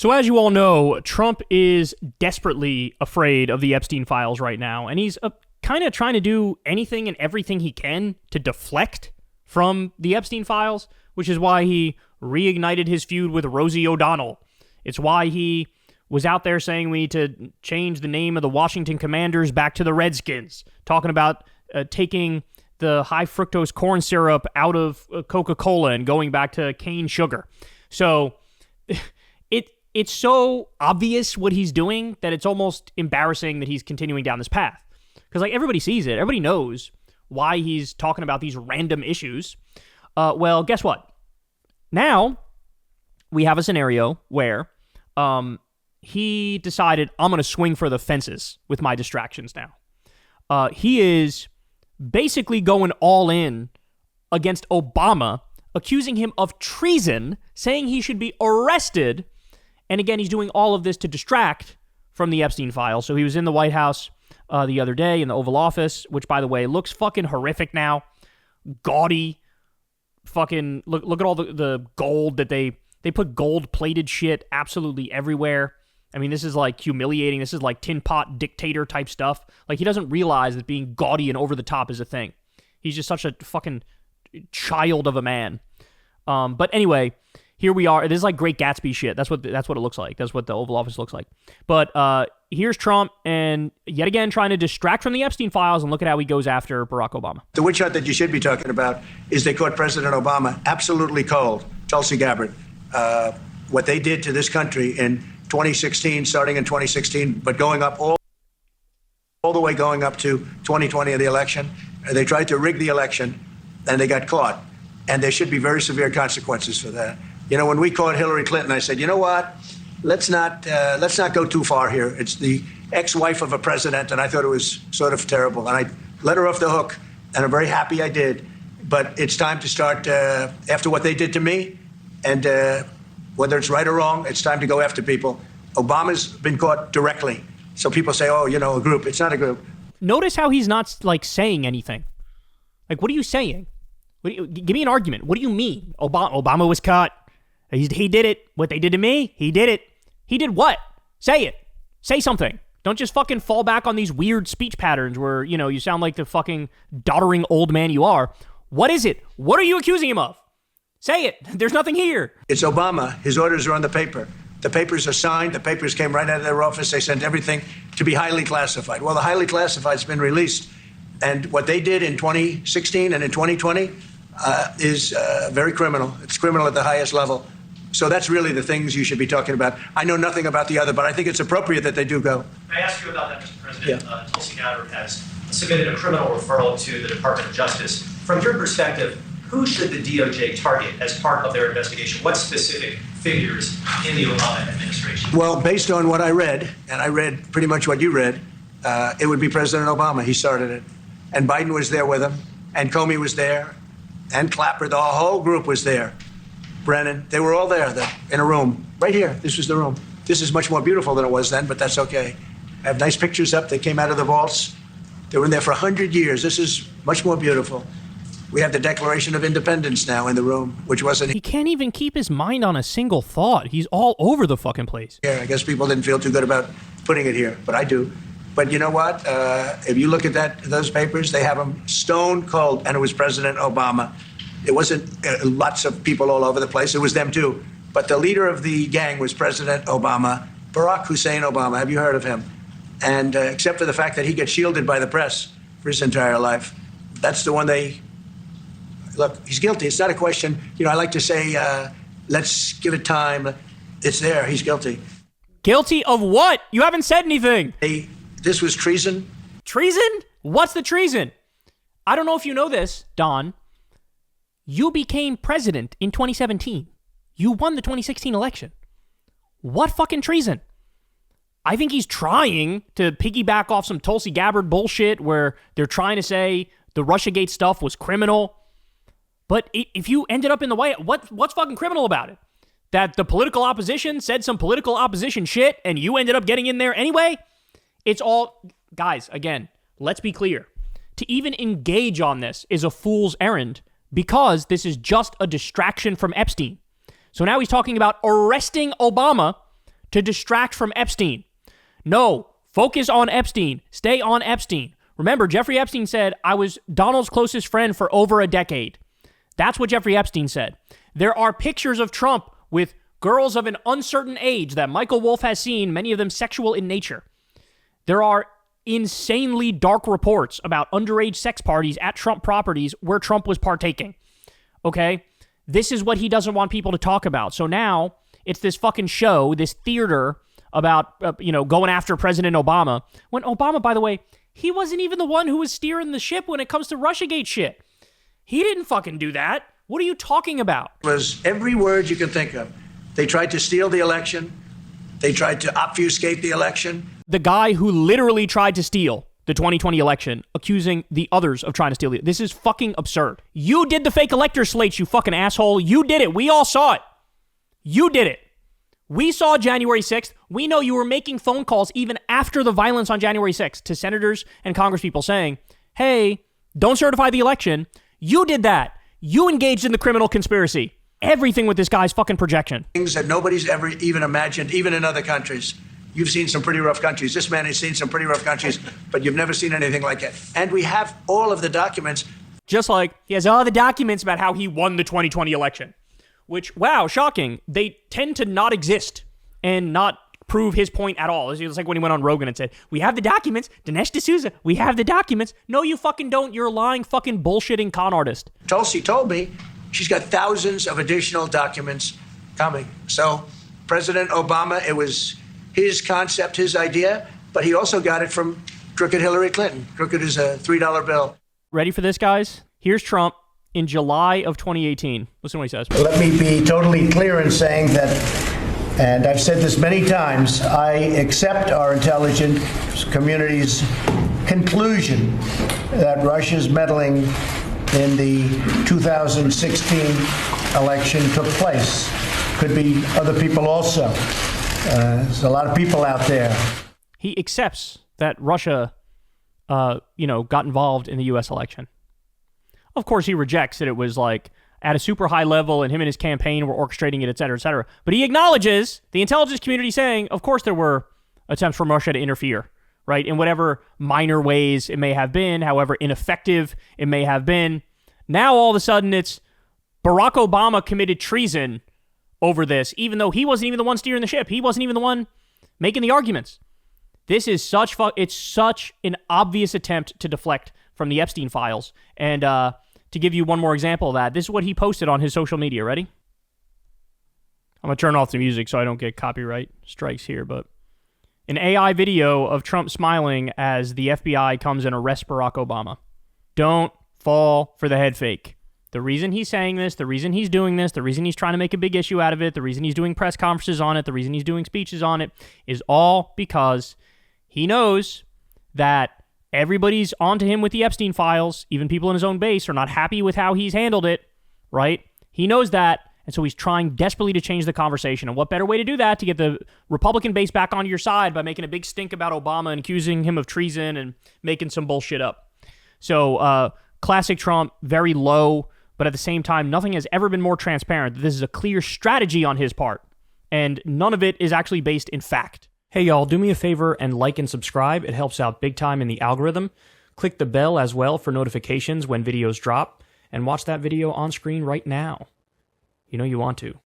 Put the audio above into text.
So as you all know, Trump is desperately afraid of the Epstein files right now, and he's kind of trying to do anything and everything he can to deflect from the Epstein files, which is why he reignited his feud with Rosie O'Donnell. It's why he was out there saying we need to change the name of the Washington Commanders back to the Redskins, talking about taking the high fructose corn syrup out of Coca-Cola and going back to cane sugar. So it's so obvious what he's doing that it's almost embarrassing that he's continuing down this path. Because like everybody sees it. Everybody knows why he's talking about these random issues. Well, guess what? Now we have a scenario where he decided, I'm going to swing for the fences with my distractions now. He is basically going all in against Obama, accusing him of treason, saying he should be arrested. And again, he's doing all of this to distract from the Epstein files. So he was in the White House the other day in the Oval Office, which, by the way, looks fucking horrific now. Gaudy. Fucking look at all the gold that they put gold-plated shit absolutely everywhere. I mean, this is like humiliating. This is like tin pot dictator type stuff. Like, he doesn't realize that being gaudy and over the top is a thing. He's just such a fucking child of a man. But anyway, here we are. It is like Great Gatsby shit. That's what it looks like. That's what the Oval Office looks like. But here's Trump, and yet again trying to distract from the Epstein files, and look at how he goes after Barack Obama. The witch hunt that you should be talking about is they caught President Obama absolutely cold, Tulsi Gabbard. What they did to this country in 2016, starting in 2016, but going up all the way going up to 2020 of the election. They tried to rig the election, and they got caught. And there should be very severe consequences for that. You know, when we caught Hillary Clinton, I said, you know what? Let's not go too far here. It's the ex-wife of a president, and I thought it was sort of terrible. And I let her off the hook, and I'm very happy I did. But it's time to start, after what they did to me, and whether it's right or wrong, it's time to go after people. Obama's been caught directly. So people say, oh, you know, a group. It's not a group. Notice how he's not, like, saying anything. Like, what are you saying? Give me an argument. What do you mean? Obama was caught. He did it. What they did to me, he did it. He did what? Say it. Say something. Don't just fucking fall back on these weird speech patterns where, you know, you sound like the fucking doddering old man you are. What is it? What are you accusing him of? Say it. There's nothing here. It's Obama. His orders are on the paper. The papers are signed. The papers came right out of their office. They sent everything to be highly classified. Well, the highly classified's been released. And what they did in 2016 and in 2020 is very criminal. It's criminal at the highest level. So that's really the things you should be talking about. I know nothing about the other, but I think it's appropriate that they do go. May I ask you about that, Mr. President? Yeah. Tulsi Gabbard has submitted a criminal referral to the Department of Justice. From your perspective, who should the DOJ target as part of their investigation? What specific figures in the Obama administration? Well, based on what I read, and I read pretty much what you read, it would be President Obama. He started it. And Biden was there with him, and Comey was there, and Clapper. The whole group was there. Brennan, they were all there in a room. Right here, this was the room. This is much more beautiful than it was then, but that's okay. I have nice pictures up. They came out of the vaults. They were in there for 100 years. This is much more beautiful. We have the Declaration of Independence now in the room, which wasn't He can't even keep his mind on a single thought. He's all over the fucking place. here. I guess people didn't feel too good about putting it here, but I do. But you know what? If you look at those papers, they have them stone cold, and it was President Obama. It wasn't lots of people all over the place. It was them too. But the leader of the gang was President Obama, Barack Hussein Obama. Have you heard of him? And except for the fact that he gets shielded by the press for his entire life, that's the one look, he's guilty. It's not a question. You know, I like to say, let's give it time. It's there. He's guilty. Guilty of what? You haven't said anything. This was treason. Treason? What's the treason? I don't know if you know this, Don. You became president in 2017. You won the 2016 election. What fucking treason? I think he's trying to piggyback off some Tulsi Gabbard bullshit where they're trying to say the Russiagate stuff was criminal. But if you ended up in the White House, what's fucking criminal about it? That the political opposition said some political opposition shit and you ended up getting in there anyway? It's all... Guys, again, let's be clear. To even engage on this is a fool's errand because this is just a distraction from Epstein. So now he's talking about arresting Obama to distract from Epstein. No, focus on Epstein. Stay on Epstein. Remember, Jeffrey Epstein said, I was Donald's closest friend for over a decade. That's what Jeffrey Epstein said. There are pictures of Trump with girls of an uncertain age that Michael Wolff has seen, many of them sexual in nature. There are insanely dark reports about underage sex parties at Trump properties where Trump was partaking. Okay? This is what he doesn't want people to talk about. So now it's this fucking show, this theater about, going after President Obama. When Obama, by the way, he wasn't even the one who was steering the ship when it comes to Russiagate shit. He didn't fucking do that. What are you talking about? It was every word you can think of. They tried to steal the election. They tried to obfuscate the election. The guy who literally tried to steal the 2020 election, accusing the others of trying to steal it. This is fucking absurd. You did the fake elector slates, you fucking asshole. You did it. We all saw it. You did it. We saw January 6th. We know you were making phone calls even after the violence on January 6th to senators and congresspeople saying, hey, don't certify the election. You did that. You engaged in the criminal conspiracy. Everything with this guy's fucking projection. Things that nobody's ever even imagined, even in other countries. You've seen some pretty rough countries. This man has seen some pretty rough countries, but you've never seen anything like it. And we have all of the documents. Just like he has all the documents about how he won the 2020 election. Which, wow, shocking. They tend to not exist and not prove his point at all. It's like when he went on Rogan and said, we have the documents. Dinesh D'Souza, we have the documents. No, you fucking don't. You're a lying fucking bullshitting con artist. Tulsi told me she's got thousands of additional documents coming. So President Obama, it was his concept, his idea, but he also got it from crooked Hillary Clinton. Crooked is a $3 bill. Ready for this, guys? Here's Trump in July of 2018. Listen to what he says. Let me be totally clear in saying that, and I've said this many times, I accept our intelligence community's conclusion that Russia's meddling in the 2016 election took place. Could be other people also. There's a lot of people out there. He accepts that Russia, got involved in the U.S. election. Of course, he rejects that it was like at a super high level and him and his campaign were orchestrating it, et cetera, et cetera. But he acknowledges the intelligence community saying, of course, there were attempts from Russia to interfere, right? In whatever minor ways it may have been, however ineffective it may have been. Now, all of a sudden, it's Barack Obama committed treason over this, even though he wasn't even the one steering the ship. He wasn't even the one making the arguments. This is it's such an obvious attempt to deflect from the Epstein files. And to give you one more example of that, this is what he posted on his social media. Ready? I'm going to turn off the music so I don't get copyright strikes here, but an AI video of Trump smiling as the FBI comes and arrests Barack Obama. Don't fall for the head fake. The reason he's saying this, the reason he's doing this, the reason he's trying to make a big issue out of it, the reason he's doing press conferences on it, the reason he's doing speeches on it is all because he knows that everybody's onto him with the Epstein files. Even people in his own base are not happy with how he's handled it, right? He knows that, and so he's trying desperately to change the conversation. And what better way to do that to get the Republican base back onto your side by making a big stink about Obama and accusing him of treason and making some bullshit up. So, classic Trump, very low, but at the same time, nothing has ever been more transparent. This is a clear strategy on his part, and none of it is actually based in fact. Hey y'all, do me a favor and like and subscribe. It helps out big time in the algorithm. Click the bell as well for notifications when videos drop, and watch that video on screen right now. You know you want to.